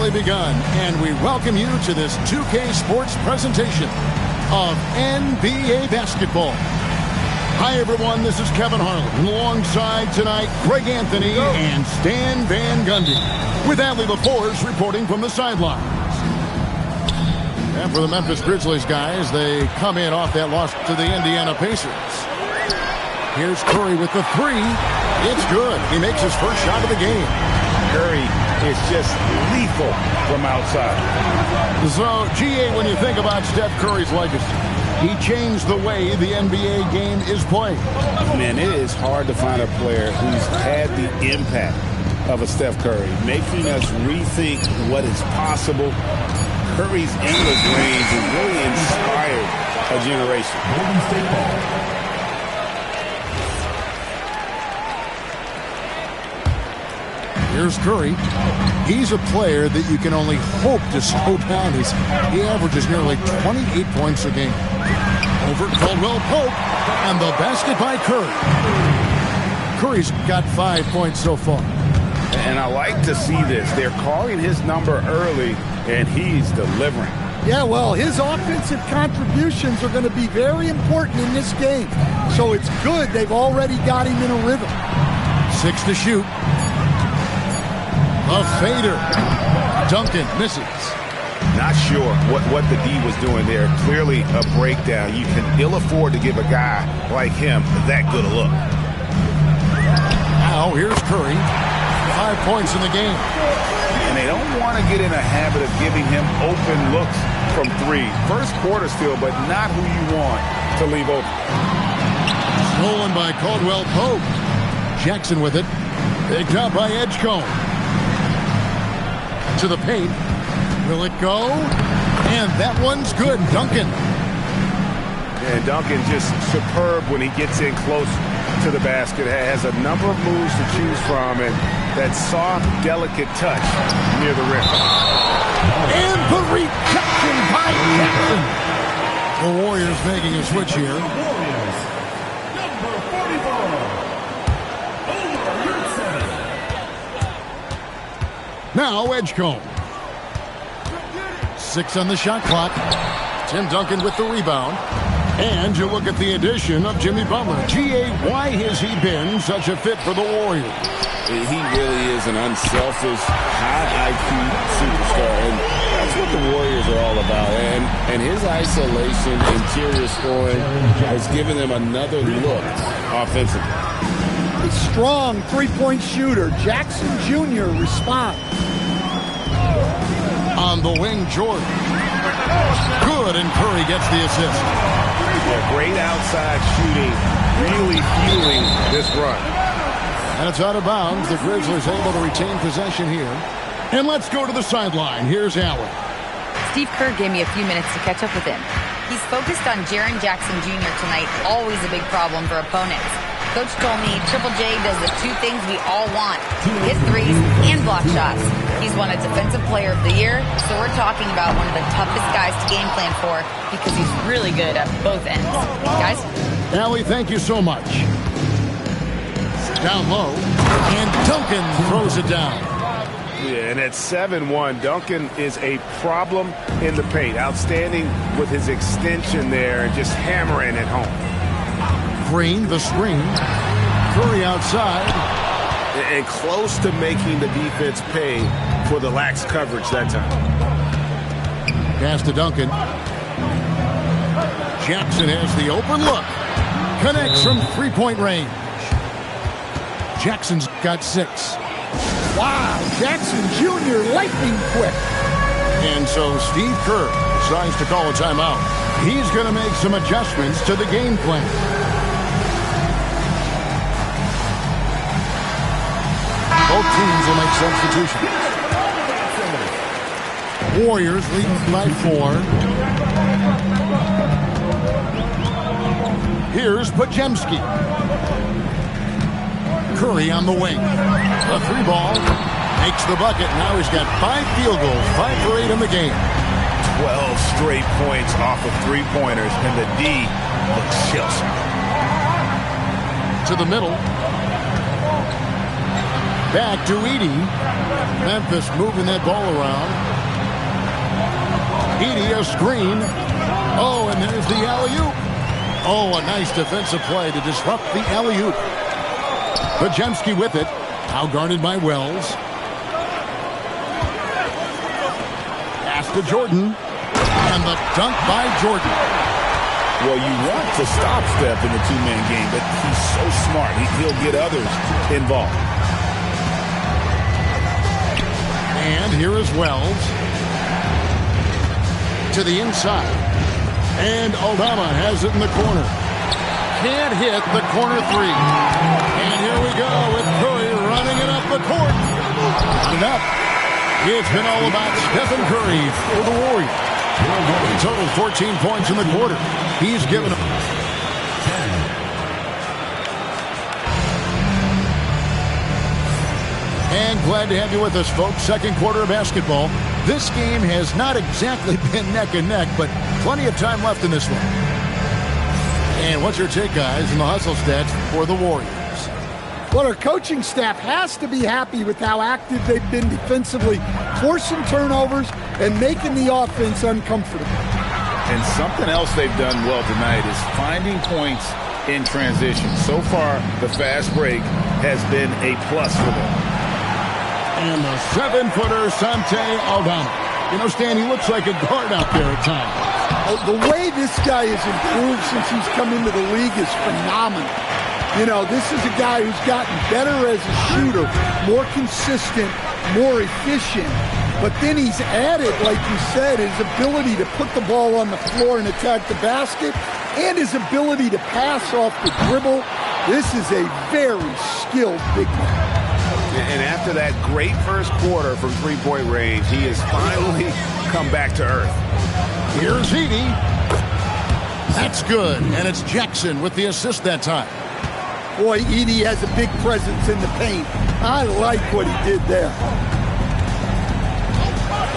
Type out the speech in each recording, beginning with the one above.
officially begun, and we welcome you to this 2K Sports presentation of NBA basketball. Hi, everyone. This is Kevin Harlan. Alongside tonight, Greg Anthony and Stan Van Gundy, with Adley LaForce reporting from the sidelines. And for the Memphis Grizzlies guys, they come in off that loss to the Indiana Pacers. Here's Curry with the three. It's good. He makes his first shot of the game. Curry is just lethal from outside. So, GA, when you think about Steph Curry's legacy, he changed the way the NBA game is played. Man, it is hard to find a player who's had the impact of a Steph Curry, making us rethink what is possible. Curry's endless range has really inspired a generation. Golden State ball. Here's Curry. He's a player that you can only hope to slow down. He averages nearly 28 points a game. Over Caldwell Pope, and the basket by Curry. Curry's got 5 points so far. And I like to see this. They're calling his number early, and he's delivering. Yeah, well, his offensive contributions are going to be very important in this game. So it's good they've already got him in a rhythm. 6 to shoot. A fader. Duncan misses. Not sure what the D was doing there. Clearly a breakdown. You can ill afford to give a guy like him that good a look. Now here's Curry. 5 points in the game. And they don't want to get in a habit of giving him open looks from three. First quarter still, but not who you want to leave open. Stolen by Caldwell Pope. Jackson with it. Picked up by Edgecombe. To the paint. Will it go? And that one's good. Duncan. And Duncan just superb when he gets in close to the basket. Has a number of moves to choose from, and that soft, delicate touch near the rim. And the rejection by Jackson. The Warriors making a switch here. Now Edgecombe. 6 on the shot clock. Tim Duncan with the rebound. And you look at the addition of Jimmy Butler. GA, why has he been such a fit for the Warriors? He really is an unselfish, high IQ superstar. And that's what the Warriors are all about. And his isolation, interior scoring has given them another look offensively. Strong three-point shooter. Jackson Jr. responds. On the wing, George. Good, and Curry gets the assist. Yeah, great outside shooting, really fueling this run. And it's out of bounds. The Grizzlies able to retain possession here. And let's go to the sideline. Here's Allen. Steve Kerr gave me a few minutes to catch up with him. He's focused on Jaren Jackson Jr. tonight, always a big problem for opponents. Coach told me Triple J does the two things we all want, hit threes and block shots. He's won a Defensive Player of the Year, so we're talking about one of the toughest guys to game plan for because he's really good at both ends. Guys? Allie, thank you so much. Down low, and Duncan throws it down. Yeah, and at 7-1, Duncan is a problem in the paint. Outstanding with his extension there and just hammering it home. Green, the screen. Curry outside. And close to making the defense pay for the lax coverage that time. Pass to Duncan. Jackson has the open look. Connects from three-point range. Jackson's got 6. Wow, Jackson Jr. lightning quick. And so Steve Kerr decides to call a timeout. He's going to make some adjustments to the game plan. Both teams will make substitutions. Warriors leading by 4. Here's Podziemski. Curry on the wing. A 3-ball. Makes the bucket. Now he's got 5 field goals. 5 for 8 in the game. 12 straight points off of 3-pointers. And the D looks shell-shocked. To the middle. back to Edey. Memphis moving that ball around. Edey, a screen. Oh, and there's the alley-oop. Oh, a nice defensive play to disrupt the alley-oop. Podziemski with it. Now guarded by Wells. Pass to Jordan. And the dunk by Jordan. Well, you want to stop Steph in the two-man game, but he's so smart. He'll get others involved. And here is Wells. To the inside. And Aldama has it in the corner. Can't hit the corner three. And here we go with Curry running it up the court. Enough. It's been all about Stephen Curry for the Warriors. He totaled 14 points in the quarter. He's given them. And glad to have you with us, folks. Second quarter of basketball. This game has not exactly been neck and neck, but plenty of time left in this one. And what's your take, guys, in the hustle stats for the Warriors? Well, our coaching staff has to be happy with how active they've been defensively, forcing turnovers and making the offense uncomfortable. And something else they've done well tonight is finding points in transition. So far, the fast break has been a plus for them. And the 7-footer, Sante Aldama. You know, Stan, he looks like a guard out there at times. The way this guy has improved since he's come into the league is phenomenal. You know, this is a guy who's gotten better as a shooter, more consistent, more efficient. But then he's added, like you said, his ability to put the ball on the floor and attack the basket, and his ability to pass off the dribble. This is a very skilled big man. And after that great first quarter from three-point range, he has finally come back to earth. Here's Edey. That's good. And it's Jackson with the assist that time. Boy, Edey has a big presence in the paint. I like what he did there.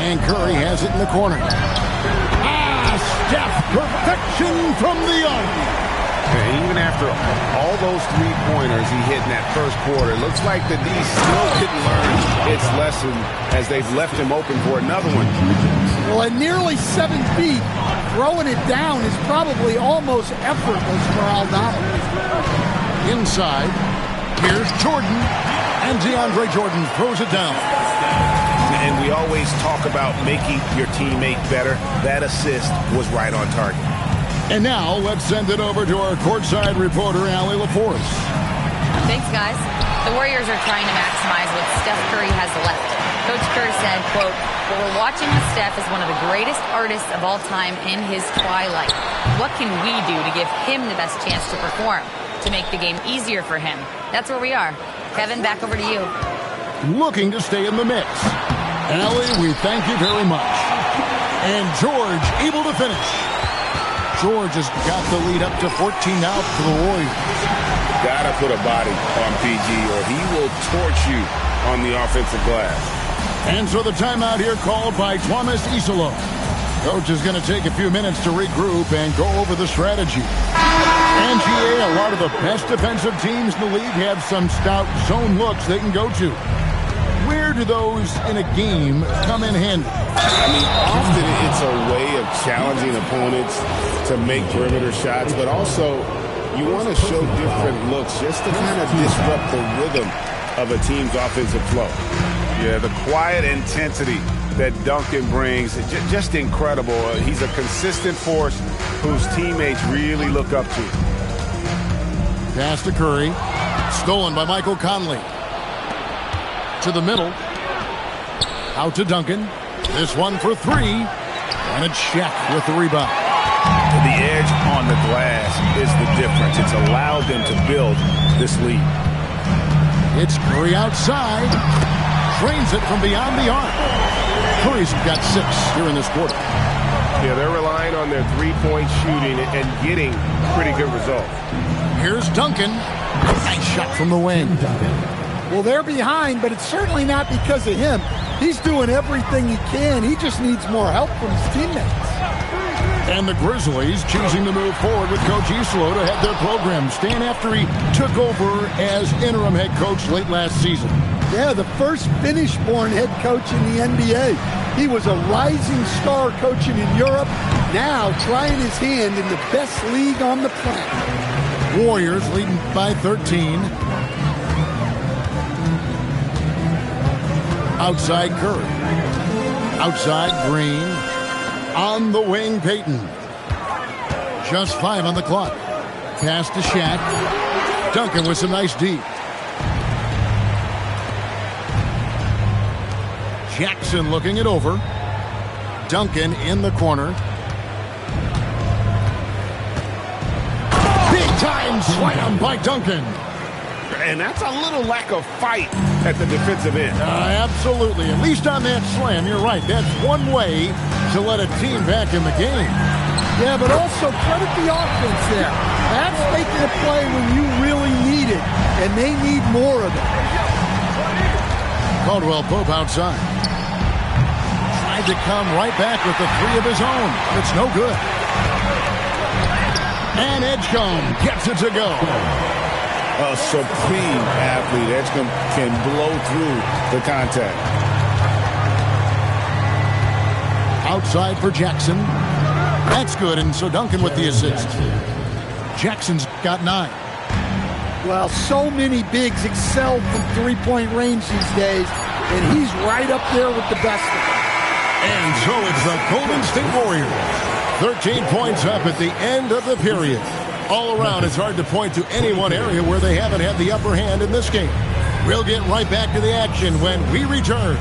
And Curry has it in the corner. Steph, perfection from the arc. And even after all those three-pointers he hit in that first quarter, it looks like the D still didn't learn its lesson as they've left him open for another one. Well, at nearly 7 feet, throwing it down is probably almost effortless for Aldama. Inside, here's Jordan, and DeAndre Jordan throws it down. And we always talk about making your teammate better. That assist was right on target. And now, let's send it over to our courtside reporter, Allie LaForce. Thanks, guys. The Warriors are trying to maximize what Steph Curry has left. Coach Kerr said, quote, "What we're watching with Steph is one of the greatest artists of all time in his twilight. What can we do to give him the best chance to perform, to make the game easier for him?" That's where we are. Kevin, back over to you. Looking to stay in the mix. Allie, we thank you very much. And George able to finish. George has got the lead up to 14 now for the Warriors. Gotta put a body on PG or he will torch you on the offensive glass. And so the timeout here called by Thomas Isolo. Coach is going to take a few minutes to regroup and go over the strategy. NGA, a lot of the best defensive teams in the league have some stout zone looks they can go to. Where do those in a game come in handy? I mean, often it's a way of challenging opponents to make perimeter shots, but also you want to show different looks just to kind of disrupt the rhythm of a team's offensive flow. Yeah, the quiet intensity that Duncan brings, just incredible. He's a consistent force whose teammates really look up to. Pass to Curry. Stolen by Michael Conley. To the middle. Out to Duncan. This one for three. And it's Shaq with the rebound. The edge on the glass is the difference. It's allowed them to build this lead. It's Curry outside. Drains it from beyond the arc. Curry's got 6 here in this quarter. Yeah, they're relying on their three-point shooting and getting pretty good results. Here's Duncan. Nice shot from the wing. Well, they're behind, but it's certainly not because of him. He's doing everything he can. He just needs more help from his teammates. And the Grizzlies choosing to move forward with Coach Isolo to head their program, staying after he took over as interim head coach late last season. Yeah, the first Finnish-born head coach in the NBA. He was a rising star coaching in Europe, now trying his hand in the best league on the planet. Warriors leading by 13. Outside Curry. Outside Green. On the wing, Payton. Just 5 on the clock. Pass to Shaq. Duncan with some nice deep. Jackson looking it over. Duncan in the corner. Big time slam by Duncan. And that's a little lack of fight at the defensive end. Absolutely. At least on that slam, you're right. That's one way to let a team back in the game. Yeah, but also credit the offense there. That's making a play when you really need it, and they need more of it. Caldwell Pope outside. Tried to come right back with the 3 of his own. It's no good. And Edgecombe gets it to go. A supreme athlete. Edgecombe can blow through the contact. Outside for Jackson. That's good, and so Duncan with the assist. Jackson's got 9. Well, so many bigs excel from three-point range these days, and he's right up there with the best of them. And so it's the Golden State Warriors. 13 points up at the end of the period. All around, it's hard to point to any one area where they haven't had the upper hand in this game. We'll get right back to the action when we return.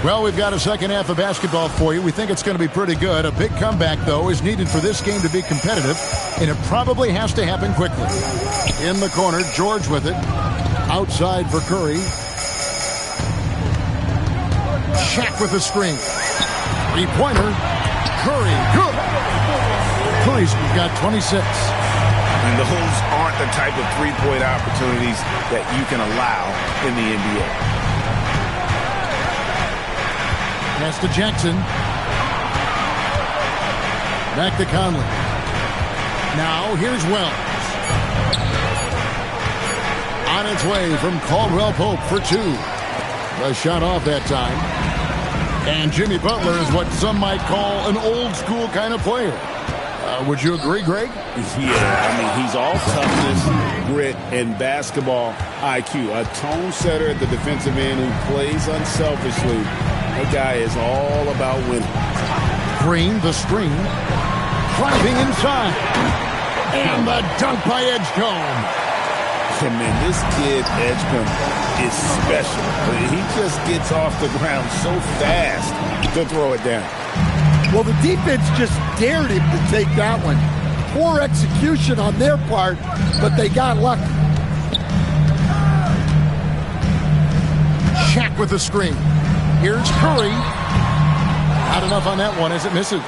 Well, we've got a second half of basketball for you. We think it's going to be pretty good. A big comeback, though, is needed for this game to be competitive, and it probably has to happen quickly. In the corner, George with it. Outside for Curry. Shaq with the screen. Three-pointer. Curry, good. Curry's got 26. And those aren't the type of three-point opportunities that you can allow in the NBA. Pass to Jackson. Back to Conley. Now here's Wells. On its way from Caldwell Pope for 2. The shot off that time. And Jimmy Butler is what some might call an old-school kind of player. Would you agree, Greg? Yeah, I mean, he's all toughness, grit, and basketball IQ. A tone setter at the defensive end who plays unselfishly. That guy is all about winning. Green, the screen. Driving inside. And the dunk by Edgecombe. And man, this kid, Edgecombe, is special. He just gets off the ground so fast to throw it down. Well, the defense just dared him to take that one. Poor execution on their part, but they got lucky. Shaq with the screen. Here's Curry. Not enough on that one as it misses.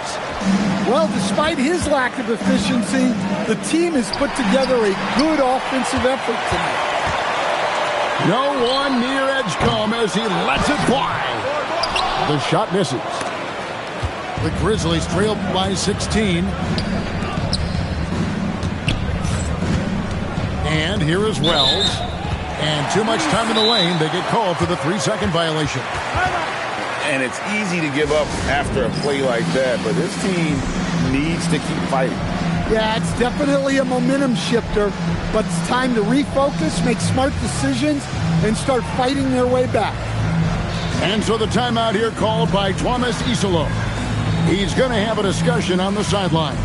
Well, despite his lack of efficiency, the team has put together a good offensive effort tonight. No one near Edgecombe as he lets it fly. The shot misses. The Grizzlies trail by 16. And here is Wells. And too much time in the lane. They get called for the 3-second violation. And it's easy to give up after a play like that, but this team needs to keep fighting. Yeah, it's definitely a momentum shifter, but it's time to refocus, make smart decisions, and start fighting their way back. And so the timeout here called by Thomas Isolo. He's going to have a discussion on the sideline.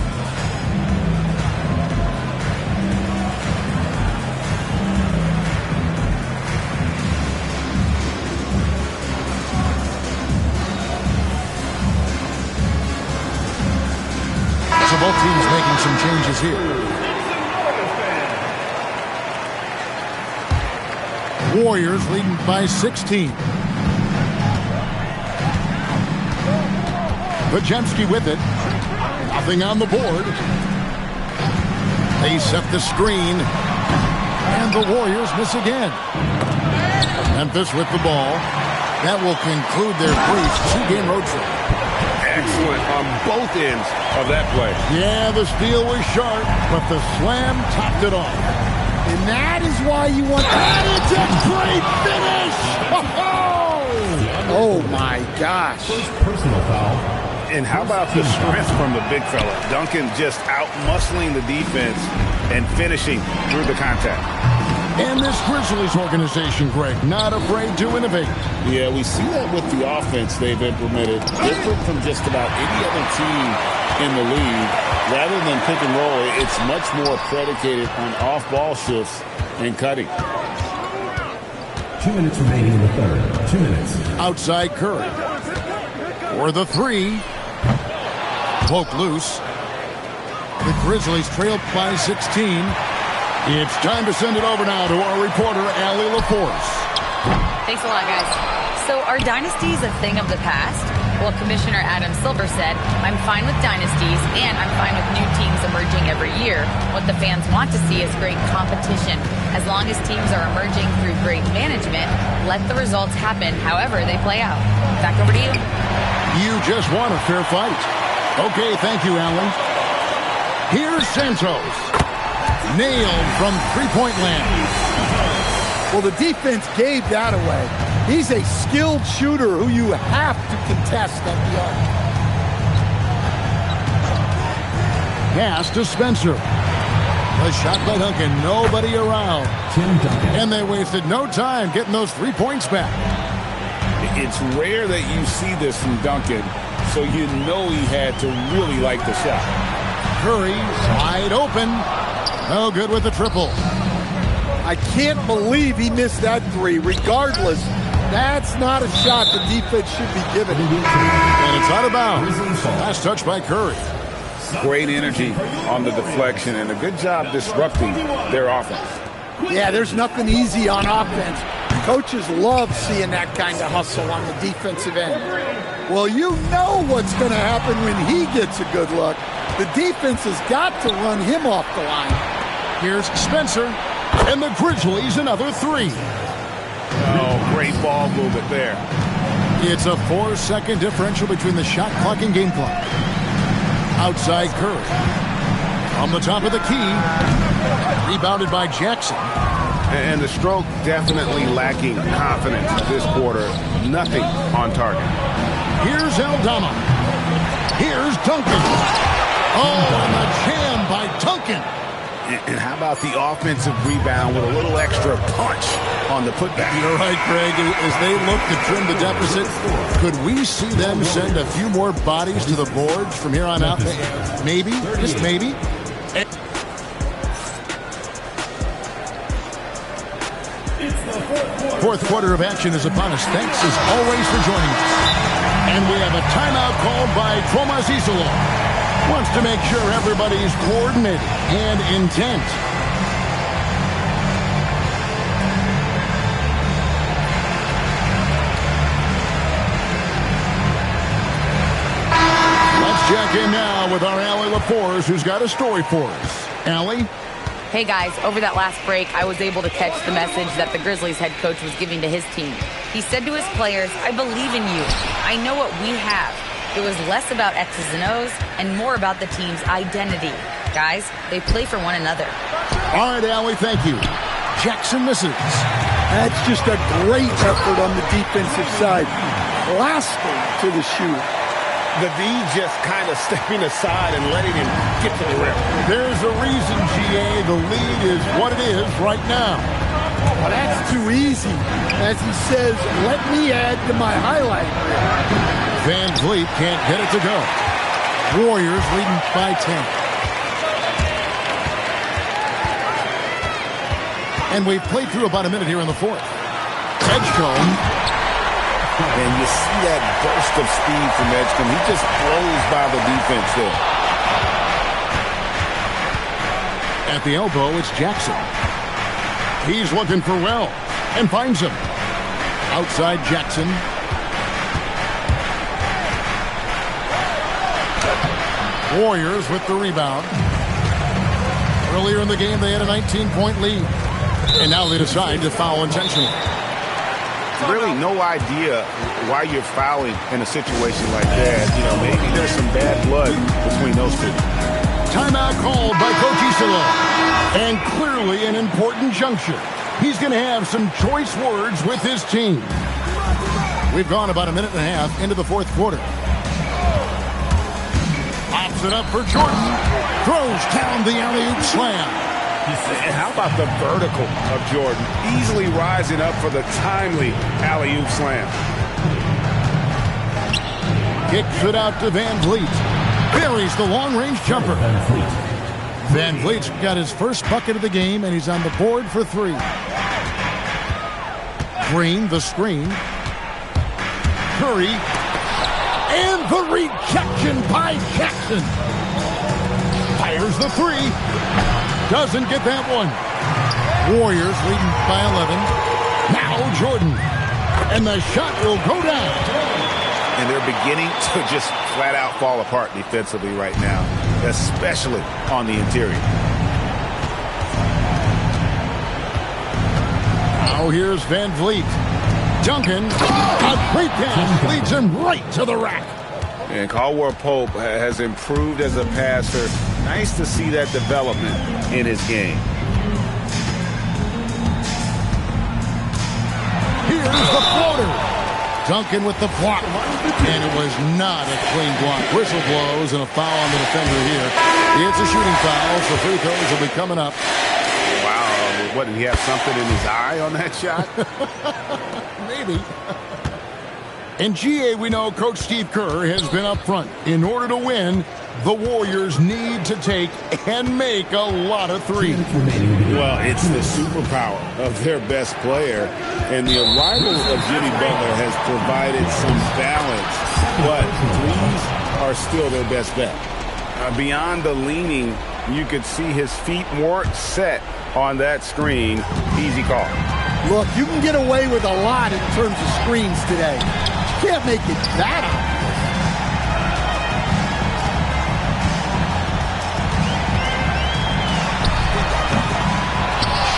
So both teams making some changes here. Warriors leading by 16. Pajemski with it. Nothing on the board. They set the screen. And the Warriors miss again. Memphis with the ball. That will conclude their brief 2-game road trip. Excellent on both ends of that play. Yeah, the steal was sharp, but the slam topped it off. And that is why you want that. It's a great finish. Oh my gosh. First personal foul. And how about the strength from the big fella? Duncan just out-muscling the defense and finishing through the contact. And this Grizzlies organization, Greg, not afraid to innovate. Yeah, we see that with the offense they've implemented. Different from just about any other team in the league. Rather than pick and roll, it's much more predicated on off-ball shifts and cutting. 2 minutes remaining in the third. 2 minutes. Outside Curry. For the three. Poke loose. The Grizzlies trail by 16. It's time to send it over now to our reporter, Allie LaForce. Thanks a lot, guys. So are dynasties a thing of the past? Well, Commissioner Adam Silver said, I'm fine with dynasties and I'm fine with new teams emerging every year. What the fans want to see is great competition. As long as teams are emerging through great management, let the results happen however they play out. Back over to you. You just want a fair fight. Okay, thank you, Allen. Here's Santos. Nailed from three-point land. Well, the defense gave that away. He's a skilled shooter who you have to contest at the arc. Pass to Spencer. A shot by Duncan. Nobody around. Tim Duncan. And they wasted no time getting those 3 points back. It's rare that you see this from Duncan, so you know he had to really like the shot. Curry wide open. No good with the triple. I can't believe he missed that three. Regardless, that's not a shot the defense should be given. And it's out of bounds. Last touch by Curry. Great energy on the deflection and a good job disrupting their offense. Yeah, there's nothing easy on offense. Coaches love seeing that kind of hustle on the defensive end. Well, you know what's going to happen when he gets a good look. The defense has got to run him off the line. Here's Spencer, and the Grizzlies another 3. Oh, great ball movement there. It's a 4-second differential between the shot clock and game clock. Outside Curry. On the top of the key. Rebounded by Jackson. And the stroke definitely lacking confidence this quarter. Nothing on target. Here's Aldama. Here's Duncan. Oh, and a jam by Duncan. And how about the offensive rebound with a little extra punch on the putback? You're right, Greg. As they look to trim the deficit, could we see them send a few more bodies to the boards from here on out? Maybe, just maybe. Fourth quarter of action is upon us. Thanks as always for joining us. And we have a timeout called by Tomas Isolov. Wants to make sure everybody's coordinated and intent. Let's check in now with our Allie LaForce, who's got a story for us. Allie? Hey guys, over that last break, I was able to catch the message that the Grizzlies head coach was giving to his team. He said to his players, I believe in you. I know what we have. It was less about X's and O's and more about the team's identity. Guys, they play for one another. All right, Allie, thank you. Jackson misses. That's just a great effort on the defensive side. Blasting to the shoot. The D just kind of stepping aside and letting him get to the rim. There's a reason, GA, the lead is what it is right now. Well, that's too easy. As he says, let me add to my highlight reel. Van Vliet can't get it to go. Warriors leading by 10. And we've played through about a minute here in the fourth. Edgecombe. And you see that burst of speed from Edgecombe. He just blows by the defense there. At the elbow, it's Jackson. He's looking for Well and finds him. Outside Jackson. Warriors with the rebound. Earlier in the game, they had a 19-point lead. And now they decide to foul intentionally. Really no idea why you're fouling in a situation like that. You know, maybe there's some bad blood between those two. Timeout called by Coach Isola. And clearly an important juncture. He's going to have some choice words with his team. We've gone about a minute and a half into the fourth quarter. Pops it up for Jordan. Throws down the alley-oop slam. And how about the vertical of Jordan? Easily rising up for the timely alley-oop slam. Kicks it out to Van Vliet. Buries the long-range jumper. Van Vliet's got his first bucket of the game, and he's on the board for 3. Green, the screen. Curry. And the rejection by Jackson. Fires the 3. Doesn't get that one. Warriors leading by 11. Now Jordan. And the shot will go down. And they're beginning to just flat out fall apart defensively right now, especially on the interior. Now here's Van Vliet. Duncan, a great pass, leads him right to the rack. And Caldwell Pope has improved as a passer. Nice to see that development in his game. Here's the floater. Duncan with the block. And it was not a clean block. Whistle blows and a foul on the defender here. It's a shooting foul, so free throws will be coming up. Wow, what, did he have something in his eye on that shot? Maybe. In GA, we know Coach Steve Kerr has been up front. In order to win, the Warriors need to take and make a lot of threes. Well, it's the superpower of their best player, and the arrival of Jimmy Butler has provided some balance, but threes are still their best bet. Beyond the leaning, you could see his feet more set on that screen. Easy call. Look, you can get away with a lot in terms of screens today. You can't make it that obvious.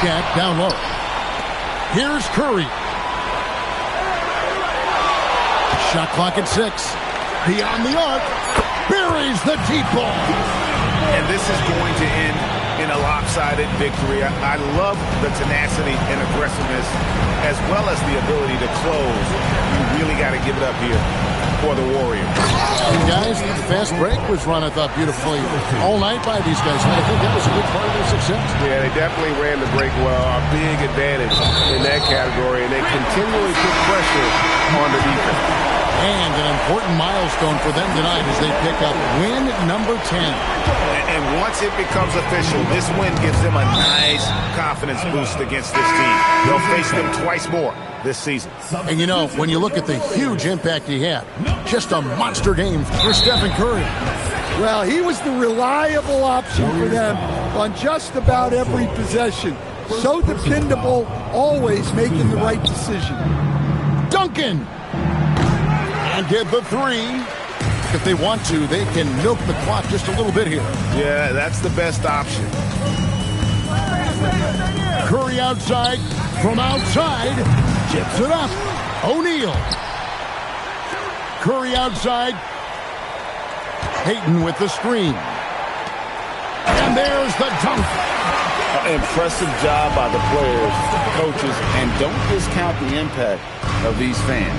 Shaq down low. Here's Curry. Shot clock at 6. Beyond the arc. Buries the deep ball. And this is going to end in a lopsided victory. I love the tenacity and aggressiveness, as well as the ability to close. You really got to give it up here for the Warriors. And guys, the fast break was run, I thought, beautifully all night by these guys. And I think that was a big part of their success. Yeah, they definitely ran the break well. A big advantage in that category. And they continually put pressure on the defense. And an important milestone for them tonight as they pick up win number 10. And once it becomes official, this win gives them a nice confidence boost against this team. They'll face them twice more this season. And you know, when you look at the huge impact he had, just a monster game for Stephen Curry. Well, he was the reliable option for them on just about every possession. So dependable, always making the right decision. Duncan! And get the 3. If they want to, they can milk the clock just a little bit here. Yeah, that's the best option. Curry outside, from outside, chips it up. O'Neal. Curry outside. Payton with the screen. And there's the dunk. Impressive job by the players, coaches, and don't discount the impact of these fans.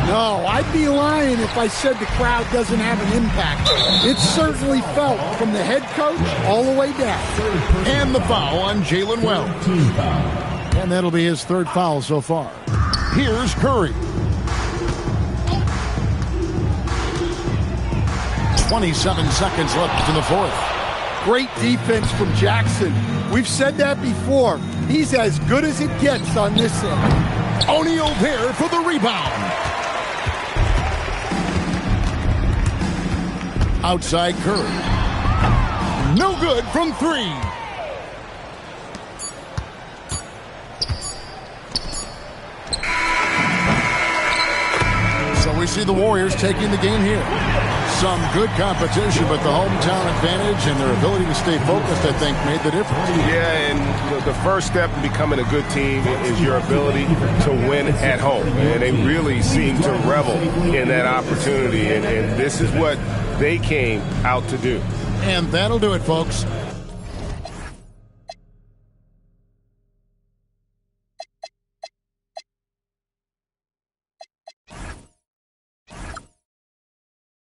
No, I'd be lying if I said the crowd doesn't have an impact. It's certainly felt from the head coach all the way down. And the foul on Jalen Wells. And that'll be his 3rd foul so far. Here's Curry. 27 seconds left in the 4th. Great defense from Jackson. We've said that before. He's as good as it gets on this end. O'Neal there for the rebound. Outside Curry. No good from 3. So we see the Warriors taking the game here. Some good competition, but the hometown advantage and their ability to stay focused, I think, made the difference. Yeah, and the first step in becoming a good team is your ability to win at home. And they really seem to revel in that opportunity. And this is what they came out to do. And that'll do it, folks.